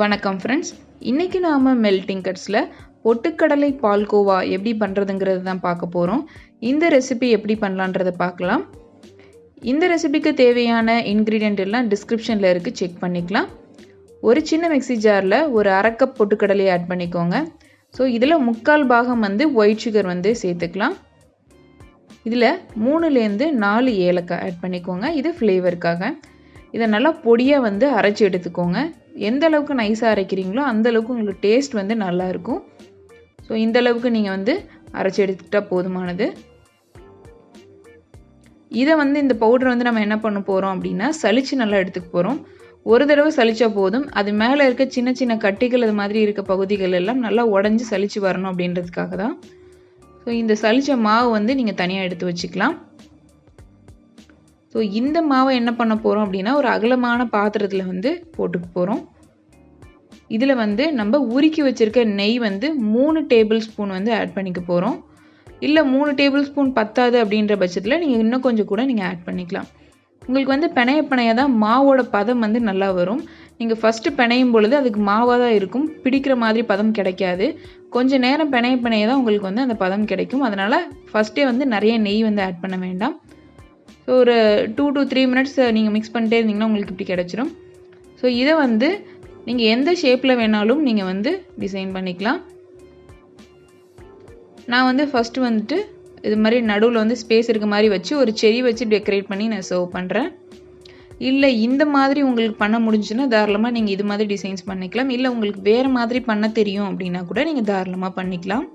வணக்கம் ஃப்ரெண்ட்ஸ், இன்றைக்கி நாம் மெல்டிங் கட்ஸில் பொட்டுக்கடலை பால்கோவா எப்படி பண்ணுறதுங்கிறது தான் பார்க்க போகிறோம். இந்த ரெசிபி எப்படி பண்ணலான்றதை பார்க்கலாம். இந்த ரெசிபிக்கு தேவையான இன்க்ரீடியன்ட் எல்லாம் டிஸ்கிரிப்ஷனில் இருக்குது, செக் பண்ணிக்கலாம். ஒரு சின்ன மிக்ஸி ஜாரில் ஒரு அரை கப் பொட்டுக்கடலை ஆட் பண்ணிக்கோங்க. ஸோ இதில் 3/4 பாகம் ஒயிட் சுகர் சேர்த்துக்கலாம். இதில் 3லேருந்து 4 ஏலக்காய் ஆட் பண்ணிக்கோங்க. இது ஃப்ளேவருக்காக. இதை நல்லா பொடியாக அரைச்சி எடுத்துக்கோங்க. எந்த அளவுக்கு நைஸாக அரைக்கிறீங்களோ அந்த அளவுக்கு உங்களுக்கு டேஸ்ட் நல்லா இருக்கும். ஸோ இந்த அளவுக்கு நீங்கள் அரைச்சி எடுத்துக்கிட்டால் போதுமானது. இதை இந்த பவுடர் நம்ம என்ன பண்ண போகிறோம் அப்படின்னா சலிச்சு நல்லா எடுத்துக்க போகிறோம். ஒரு தடவை சலிச்சா போதும். அது மேலே இருக்க சின்ன சின்ன கட்டிகள் அது மாதிரி இருக்க பகுதிகள் எல்லாம் நல்லா உடஞ்சி சலிச்சு வரணும் அப்படின்றதுக்காக தான். ஸோ இந்த சலிச்ச மாவு நீங்கள் தனியாக எடுத்து வச்சுக்கலாம். ஸோ இந்த மாவை என்ன பண்ண போகிறோம் அப்படின்னா ஒரு அகலமான பாத்திரத்தில் போட்டுக்க போகிறோம். இதில் நம்ம உருக்கி வச்சுருக்க நெய் 3 டேபிள் ஸ்பூன் ஆட் பண்ணிக்க போகிறோம். இல்லை 3 டேபிள் ஸ்பூன் பத்தாது அப்படின்ற பட்சத்தில் நீங்கள் இன்னும் கொஞ்சம் கூட நீங்கள் ஆட் பண்ணிக்கலாம். உங்களுக்கு பிணைய தான் மாவோட பதம் நல்லா வரும். நீங்கள் ஃபஸ்ட்டு பிணையும் பொழுது அதுக்கு மாவாக தான் இருக்கும், பிடிக்கிற மாதிரி பதம் கிடைக்காது. கொஞ்சம் நேரம் பிணைய தான் உங்களுக்கு அந்த பதம் கிடைக்கும். அதனால் ஃபஸ்ட்டே நிறைய நெய் ஆட் பண்ண வேண்டாம். ஸோ ஒரு 2 to 3 மினிட்ஸ் நீங்கள் மிக்ஸ் பண்ணிட்டே இருந்தீங்கன்னா உங்களுக்கு இப்படி கிடச்சிரும். ஸோ இதை நீங்கள் எந்த ஷேப்பில் வேணாலும் நீங்கள் டிசைன் பண்ணிக்கலாம். நான் ஃபஸ்ட்டு இது மாதிரி நடுவில் ஸ்பேஸ் இருக்க மாதிரி வச்சு ஒரு செடி வச்சு டெக்கரேட் பண்ணி நான் சர்வ் பண்ணுறேன். இல்லை இந்த மாதிரி உங்களுக்கு பண்ண முடிஞ்சுன்னா தாராளமாக நீங்கள் இது மாதிரி டிசைன்ஸ் பண்ணிக்கலாம். இல்லை உங்களுக்கு வேறு மாதிரி பண்ண தெரியும் அப்படின்னா கூட நீங்கள் தாராளமாக பண்ணிக்கலாம்.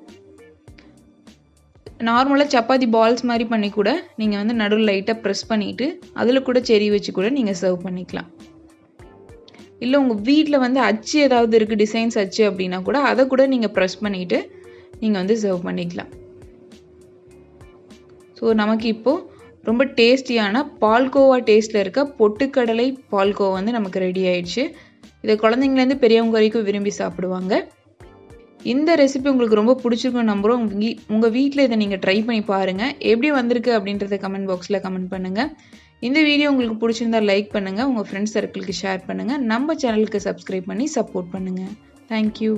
நார்மலாக சப்பாத்தி பால்ஸ் மாதிரி பண்ணி கூட நீங்கள் நடுவில் லைட்டாக ப்ரெஸ் பண்ணிவிட்டு அதில் கூட செரி வச்சு கூட நீங்கள் சர்வ் பண்ணிக்கலாம். இல்லை உங்கள் வீட்டில் அச்சு ஏதாவது இருக்குது, டிசைன்ஸ் அச்சு அப்படின்னா கூட அதை கூட நீங்கள் ப்ரெஸ் பண்ணிவிட்டு நீங்கள் சர்வ் பண்ணிக்கலாம். ஸோ நமக்கு இப்போது ரொம்ப டேஸ்டியான பால்கோவா டேஸ்ட்டில் இருக்க பொட்டுக்கடலை பால்கோவா நமக்கு ரெடி ஆயிடுச்சு. இதை குழந்தைங்கலேருந்து பெரியவங்க வரைக்கும் விரும்பி சாப்பிடுவாங்க. இந்த ரெசிபி உங்களுக்கு ரொம்ப பிடிச்சிருக்குன்னு நம்புகிறோம். உங்கள் வீட்டில் இதை நீங்கள் ட்ரை பண்ணி பாருங்கள். எப்படி வந்திருக்கு அப்படின்றத கமெண்ட் பாக்ஸில் கமெண்ட் பண்ணுங்கள். இந்த வீடியோ உங்களுக்கு பிடிச்சிருந்தால் லைக் பண்ணுங்கள், உங்கள் ஃப்ரெண்ட்ஸ் சர்க்கிளுக்கு ஷேர் பண்ணுங்கள், நம்ம சேனலுக்கு சப்ஸ்கிரைப் பண்ணி சப்போர்ட் பண்ணுங்கள். தேங்க்யூ.